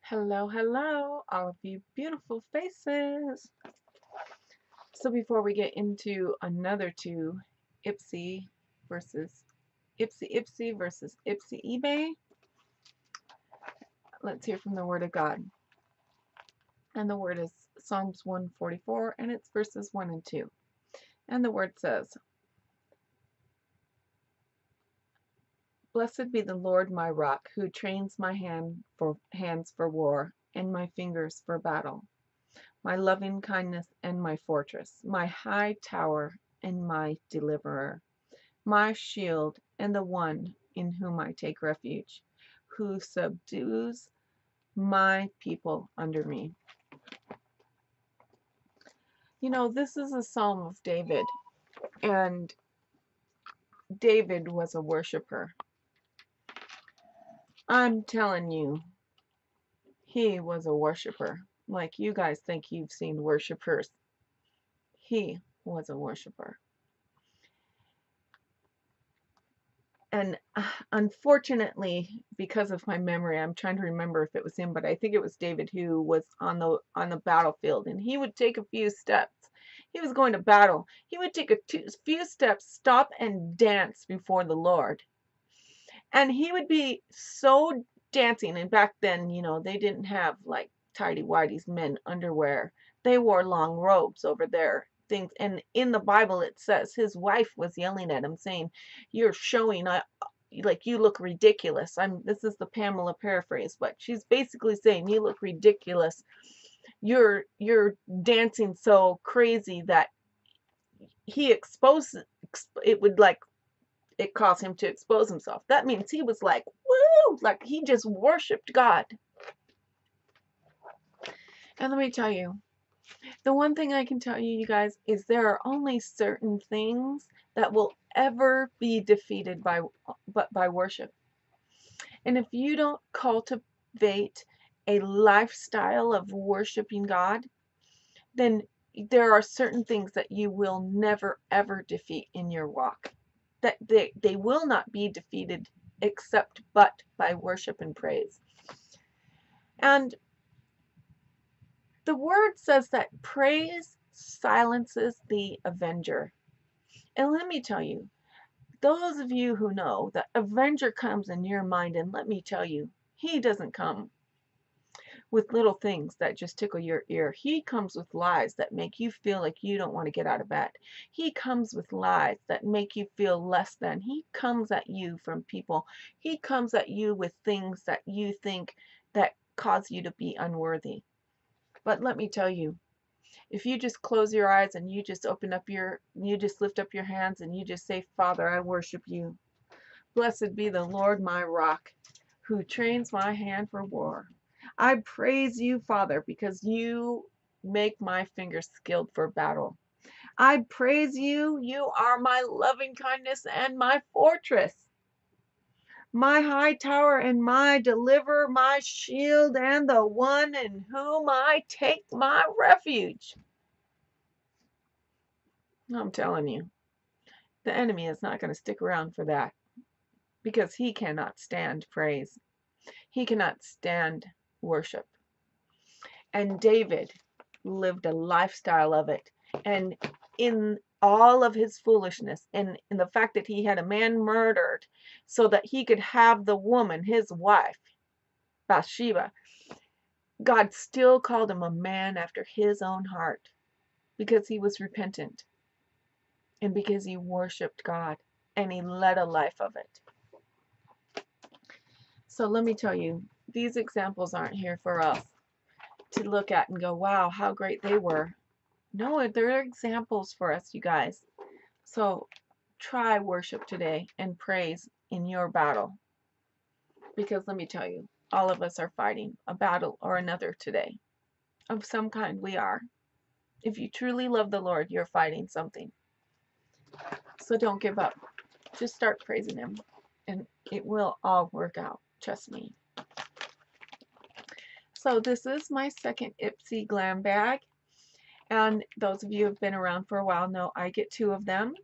Hello, hello, all of you beautiful faces. So before we get into another two, Ipsy versus Ipsy versus Ipsy eBay, let's hear from the Word of God. And the word is Psalms 144, and it's verses 1 and 2. And the word says, Blessed be the Lord my rock, who trains my hands for war, and my fingers for battle. My loving kindness and my fortress, my high tower and my deliverer, my shield and the one in whom I take refuge, who subdues my people under me. You know, this is a psalm of David, and David was a worshiper. I'm telling you, he was a worshiper. Like you guys think you've seen worshipers. He was a worshiper. And unfortunately, because of my memory, I'm trying to remember if it was him, but I think it was David who was on the battlefield, and he would take a few steps. He was going to battle. He would take a few steps, stop and dance before the Lord. And he would be so dancing. And back then, you know, they didn't have like tidy-whities men underwear. They wore long robes over their things. And in the Bible, it says his wife was yelling at him, saying, "You're showing, like you look ridiculous." This is the Pamela paraphrase, but she's basically saying, "You look ridiculous. You're dancing so crazy that he exposes it would like." It caused him to expose himself. That means he was like, woo, like he just worshiped God. And let me tell you, the one thing I can tell you, you guys, is there are only certain things that will ever be defeated by worship. And if you don't cultivate a lifestyle of worshiping God, then there are certain things that you will never ever defeat in your walk. That they will not be defeated except but by worship and praise. And the word says that praise silences the avenger. And let me tell you, those of you who know that avenger comes in your mind, and let me tell you, he doesn't come with little things that just tickle your ear. He comes with lies that make you feel like you don't want to get out of bed. He comes with lies that make you feel less than. He comes at you from people. He comes at you with things that you think that cause you to be unworthy. But let me tell you, if you just close your eyes and you just you just lift up your hands and you just say, "Father, I worship you. Blessed be the Lord my rock, who trains my hand for war. I praise you, Father, because you make my fingers skilled for battle. I praise you. You are my loving kindness and my fortress, my high tower and my deliverer, my shield, and the one in whom I take my refuge." I'm telling you, the enemy is not going to stick around for that because he cannot stand praise. He cannot stand worship. And David lived a lifestyle of it. And in all of his foolishness, and in the fact that he had a man murdered so that he could have the woman, his wife, Bathsheba, God still called him a man after his own heart because he was repentant and because he worshiped God and he led a life of it. So let me tell you, these examples aren't here for us to look at and go, wow, how great they were. No, they're examples for us, you guys. So try worship today and praise in your battle. Because let me tell you, all of us are fighting a battle or another today. Of some kind we are. If you truly love the Lord, you're fighting something. So don't give up. Just start praising Him. And it will all work out. Trust me. So this is my second Ipsy Glam bag. And those of you who have been around for a while know I get 2 of them.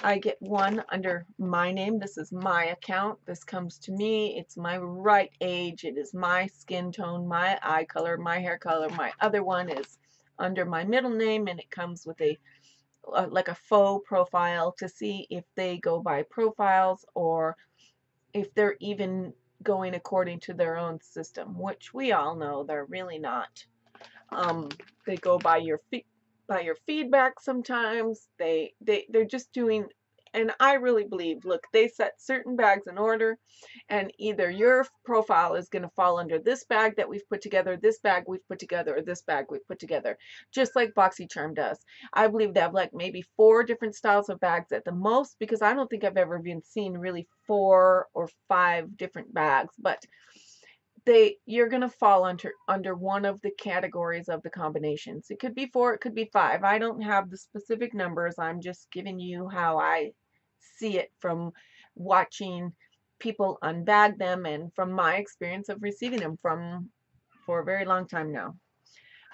I get one under my name. This is my account. This comes to me. It's my right age. It is my skin tone, my eye color, my hair color. My other one is under my middle name, and it comes with a like a faux profile to see if they go by profiles or if they're even going according to their own system, which we all know they're really not. They go by your feedback sometimes. They're just doing, and I really believe, look, they set certain bags in order, and either your profile is going to fall under this bag that we've put together, this bag we've put together, or this bag we've put together, just like Boxy Charm does. I believe they have like maybe 4 different styles of bags at the most, because I don't think I've ever even seen really 4 or 5 different bags, but you're going to fall under one of the categories of the combinations. It could be 4, it could be 5. I don't have the specific numbers. I'm just giving you how I see it from watching people unbag them and from my experience of receiving them for a very long time now.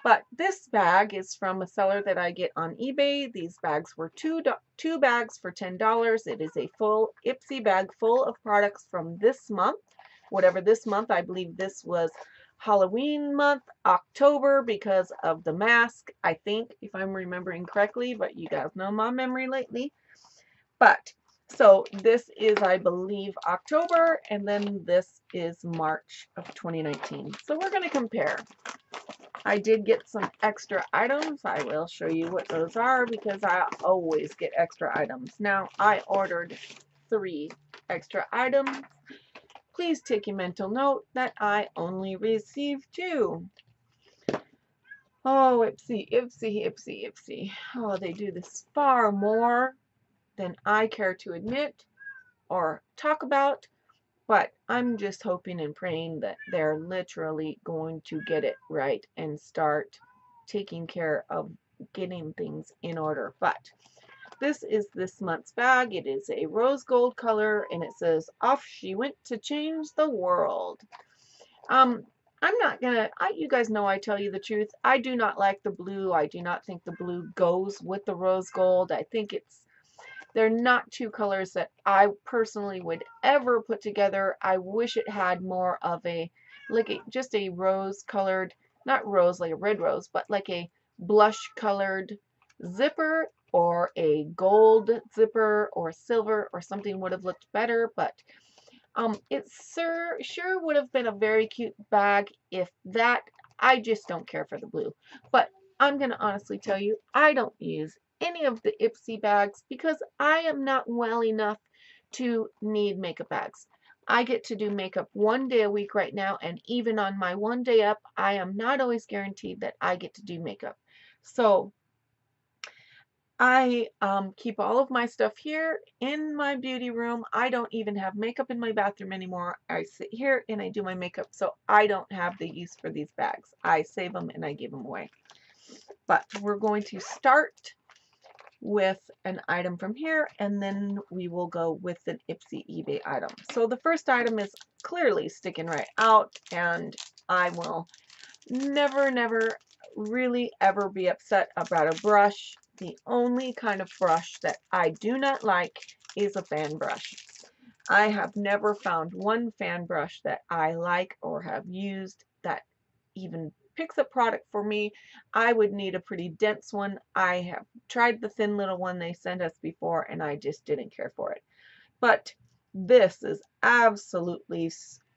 But this bag is from a seller that I get on eBay. These bags were two bags for $10. It is a full Ipsy bag full of products from this month. Whatever this month, I believe this was Halloween month, October, because of the mask, I think, if I'm remembering correctly, but you guys know my memory lately. But so this is, I believe, October, and then this is March of 2019. So we're going to compare. I did get some extra items. I will show you what those are because I always get extra items. Now, I ordered 3 extra items. Please take a mental note that I only received 2. Oh, Ipsy, Ipsy, Ipsy, Ipsy. Oh, they do this far more than I care to admit or talk about. But I'm just hoping and praying that they're literally going to get it right and start taking care of getting things in order. But this is this month's bag. It is a rose gold color, and it says, "Off she went to change the world." I'm not gonna, you guys know I tell you the truth. I do not like the blue. I do not think the blue goes with the rose gold. I think they're not 2 colors that I personally would ever put together. I wish it had more of just a rose colored, not rose like a red rose, but like a blush colored zipper, or a gold zipper or silver or something would have looked better. But it sure would have been a very cute bag if that. I just don't care for the blue. But I'm going to honestly tell you, I don't use any of the Ipsy bags because I am not well enough to need makeup bags. I get to do makeup 1 day a week right now, and even on my 1 day up, I am not always guaranteed that I get to do makeup. So I keep all of my stuff here in my beauty room. I don't even have makeup in my bathroom anymore. I sit here and I do my makeup, so I don't have the use for these bags. I save them and I give them away. But we're going to start with an item from here, and then we will go with an Ipsy eBay item. So the first item is clearly sticking right out, and I will never really ever be upset about a brush. The only kind of brush that I do not like is a fan brush. I have never found one fan brush that I like or have used that even picks a product for me. I would need a pretty dense one. I have tried the thin little one they sent us before, and I just didn't care for it. But this is absolutely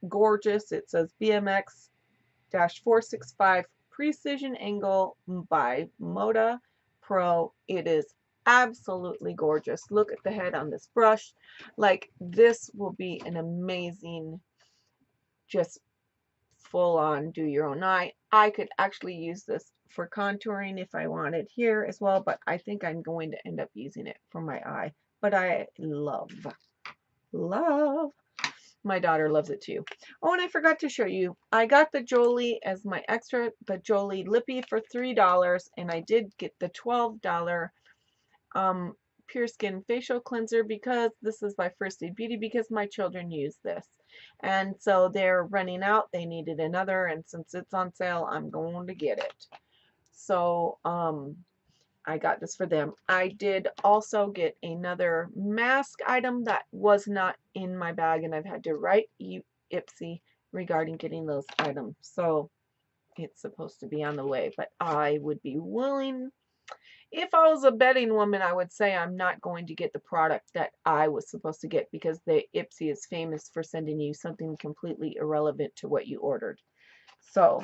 gorgeous. It says BMX-465 Precision Angle by Moda Pro. It is absolutely gorgeous. Look at the head on this brush. Like, this will be an amazing, just full on do your own eye. I could actually use this for contouring if I wanted here as well, but I think I'm going to end up using it for my eye. But I love my daughter loves it too. Oh, and I forgot to show you, I got the Jolie as my extra, the Jolie Lippy for $3, and I did get the $12 Pure Skin Facial Cleanser because this is my First Aid Beauty, because my children use this. And so they're running out. They needed another, and since it's on sale, I'm going to get it. So, I got this for them. I did also get another mask item that was not in my bag, and I've had to write Ipsy regarding getting those items. So it's supposed to be on the way, but I would be willing. If I was a betting woman, I would say I'm not going to get the product that I was supposed to get because the Ipsy is famous for sending you something completely irrelevant to what you ordered. So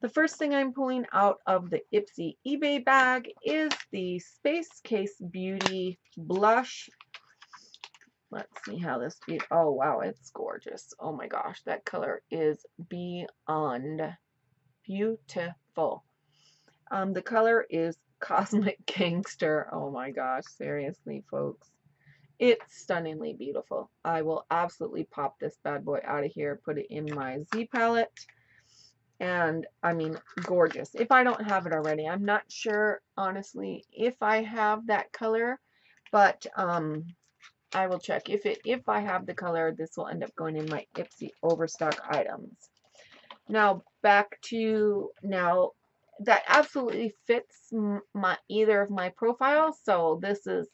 the first thing I'm pulling out of the Ipsy eBay bag is the Space Case Beauty Blush. Let's see how this be. Oh wow, it's gorgeous. Oh my gosh, that color is beyond beautiful. The color is Cosmic Gangster. Oh my gosh, seriously, folks. It's stunningly beautiful. I will absolutely pop this bad boy out of here, put it in my Z palette. And I mean, gorgeous. If I don't have it already, I'm not sure, honestly, if I have that color, but I will check. If I have the color, this will end up going in my Ipsy overstock items. Now back to now. That absolutely fits either of my profiles. So this is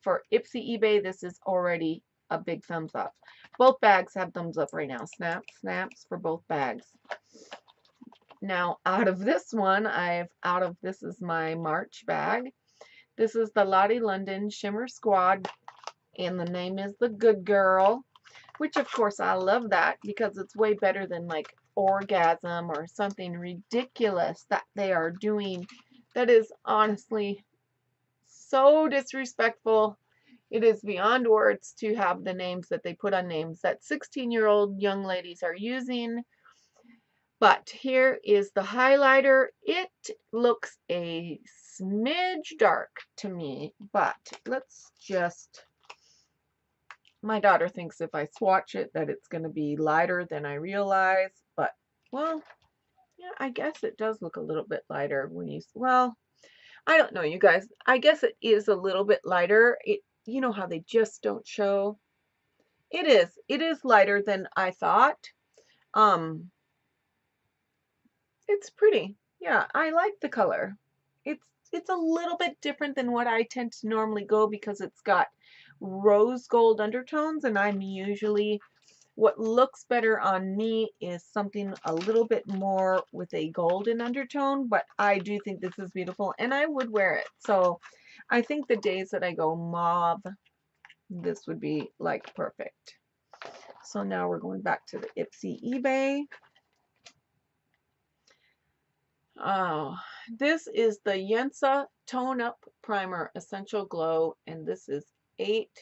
for Ipsy eBay. This is already a big thumbs up. Both bags have thumbs up right now. Snaps for both bags. Now out of this one, this is my March bag. This is the Lottie London Shimmer Squad, and the name is the Good Girl, which of course I love that because it's way better than like Orgasm or something ridiculous that they are doing that is honestly so disrespectful. It is beyond words to have the names that they put on names that 16-year-old young ladies are using. But here is the highlighter. It looks a smidge dark to me, but let's just... My daughter thinks if I swatch it that it's going to be lighter than I realize, but, well, yeah, I guess it does look a little bit lighter when you, well, I don't know, you guys. I guess it is a little bit lighter. You know how they just don't show? It is lighter than I thought. It's pretty. Yeah, I like the color. It's a little bit different than what I tend to normally go because it's got rose gold undertones, and I'm usually, what looks better on me is something a little bit more with a golden undertone, but I do think this is beautiful and I would wear it. So I think the days that I go mauve, this would be like perfect. So now we're going back to the Ipsy eBay. Oh, this is the Yensa Tone Up Primer Essential Glow, and this is 8. It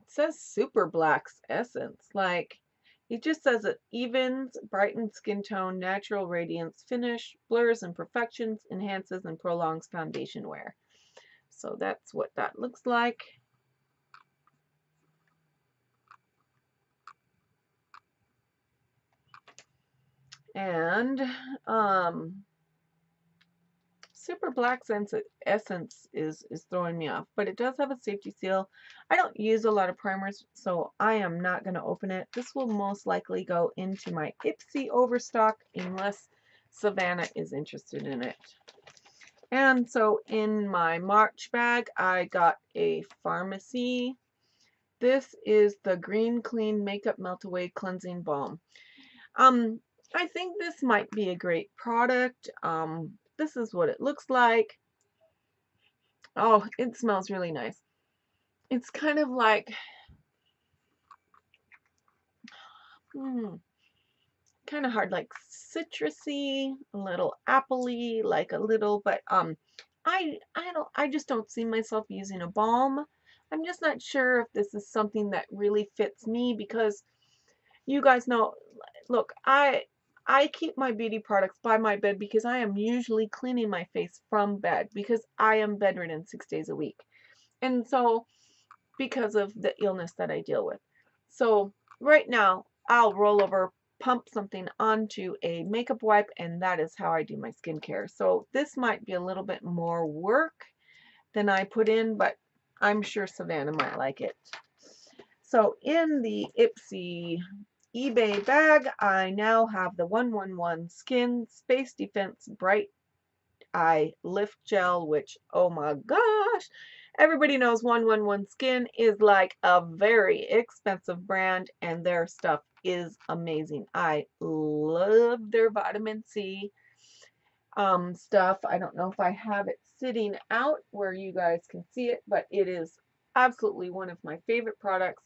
says Super Black's Essence. Like, it just says it evens, brightens skin tone, natural radiance, finish, blurs imperfections, enhances, and prolongs foundation wear. So that's what that looks like. And Super Black Essence is throwing me off, but it does have a safety seal. I don't use a lot of primers, so I am not going to open it. This will most likely go into my Ipsy overstock unless Savannah is interested in it. And so in my March bag, I got a Pharmacy. This is the Green Clean Makeup Melt Away Cleansing Balm. I think this might be a great product. This is what it looks like. Oh, it smells really nice. It's kind of like, kind of hard, like citrusy, a little appley, like a little, but I just don't see myself using a balm. I'm just not sure if this is something that really fits me because you guys know, look, I keep my beauty products by my bed because I am usually cleaning my face from bed because I am bedridden 6 days a week. And so, because of the illness that I deal with. So, right now, I'll roll over, pump something onto a makeup wipe, and that is how I do my skincare. So, this might be a little bit more work than I put in, but I'm sure Savannah might like it. So, in the Ipsy eBay bag, I now have the 111 Skin Space Defense Bright eye lift gel, which, oh my gosh, everybody knows 111 Skin is like a very expensive brand, and their stuff is amazing. I love their vitamin C stuff. I don't know if I have it sitting out where you guys can see it, but it is absolutely one of my favorite products,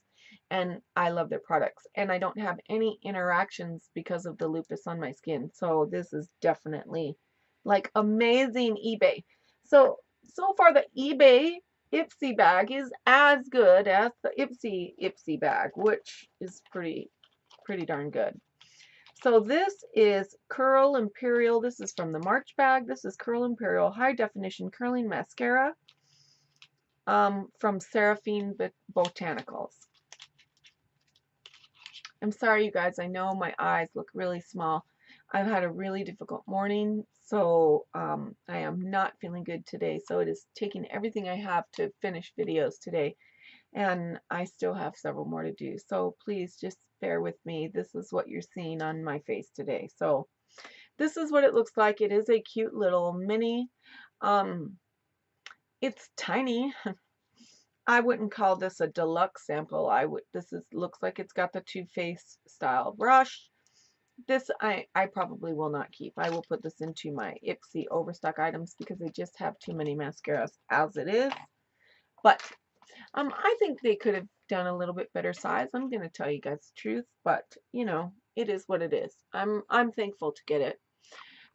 and I love their products. And I don't have any interactions because of the lupus on my skin. So this is definitely like amazing eBay. So far the eBay Ipsy bag is as good as the Ipsy bag, which is pretty darn good. So this is Curl Imperial. This is from the March bag. This is Curl Imperial High Definition Curling Mascara from Seraphine Botanicals. I'm sorry, you guys. I know my eyes look really small. I've had a really difficult morning, so I am not feeling good today. So it is taking everything I have to finish videos today, and I still have several more to do. So please just bear with me. This is what you're seeing on my face today. So this is what it looks like. It is a cute little mini. It's tiny. I wouldn't call this a deluxe sample. Looks like it's got the Too Faced style brush. This I probably will not keep. I will put this into my Ipsy overstock items because I just have too many mascaras as it is. But I think they could have done a little bit better size. I'm going to tell you guys the truth, but you know, it is what it is. I'm thankful to get it.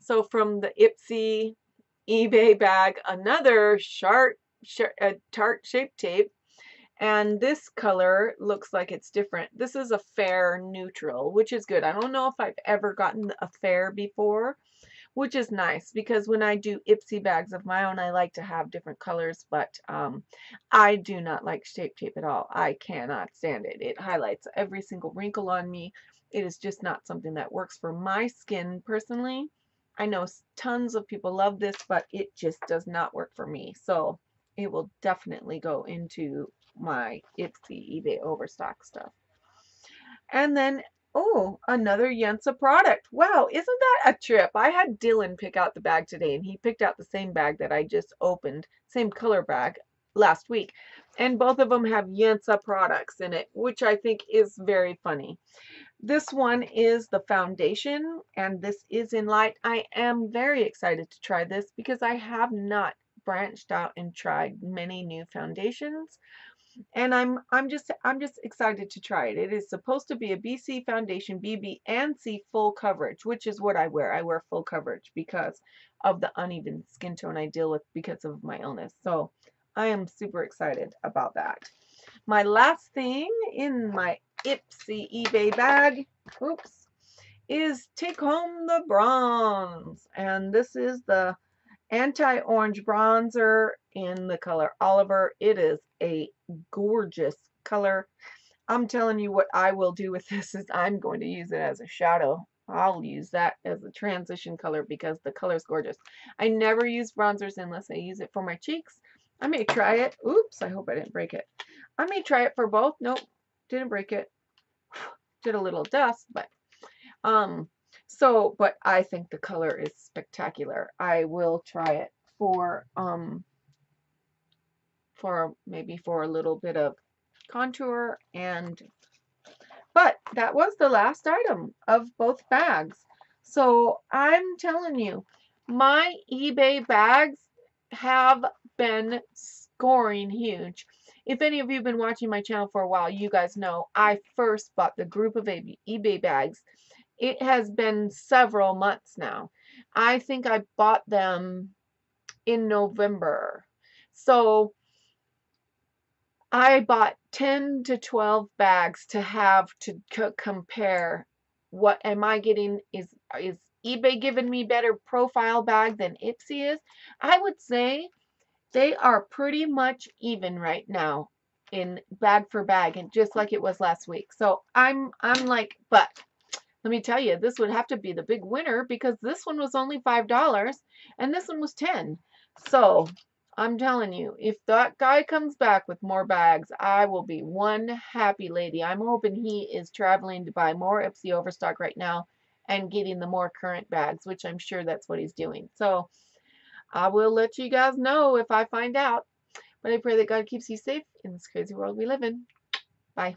So from the Ipsy eBay bag, another tart shape tape, and this color looks like it's different. This is a fair neutral, which is good. I don't know if I've ever gotten a fair before, which is nice because when I do Ipsy bags of my own, I like to have different colors, but I do not like shape tape at all. I cannot stand it. It highlights every single wrinkle on me. It is just not something that works for my skin personally. I know tons of people love this, but it just does not work for me. So it will definitely go into my Ipsy eBay overstock stuff. And then, oh, another Yensa product. Wow, isn't that a trip? I had Dylan pick out the bag today, and he picked out the same bag that I just opened, same color bag last week. And both of them have Yensa products in it, which I think is very funny. This one is the foundation, and this is in light. I am very excited to try this because I have not branched out and tried many new foundations, and I'm just excited to try it. It is supposed to be a BC foundation, BB and C full coverage, which is what I wear. I wear full coverage because of the uneven skin tone I deal with because of my illness. So I am super excited about that. My last thing in my Ipsy eBay bag, oops, is Take Home the Bronze. And this is the anti-orange bronzer in the color Oliver. It is a gorgeous color. I'm telling you what I will do with this is I'm going to use it as a shadow. I'll use that as a transition color because the color is gorgeous. I never use bronzers unless I use it for my cheeks. I may try it. Oops, I hope I didn't break it. I may try it for both. Nope, didn't break it. Did a little dust, but but I think the color is spectacular. I will try it for maybe for a little bit of contour, but that was the last item of both bags. So I'm telling you, my eBay bags have been scoring huge. If any of you have been watching my channel for a while, you guys know I first bought the group of eBay bags. It has been several months now. I think I bought them in November. So I bought 10 to 12 bags to have to compare. What am I getting? Is eBay giving me better profile bag than Ipsy is? I would say they are pretty much even right now in bag for bag, and just like it was last week. So I'm like, but let me tell you, this would have to be the big winner because this one was only $5 and this one was 10. So I'm telling you, if that guy comes back with more bags, I will be one happy lady. I'm hoping he is traveling to buy more Ipsy overstock right now and getting the more current bags, which I'm sure that's what he's doing. So I will let you guys know if I find out. But I pray that God keeps you safe in this crazy world we live in. Bye.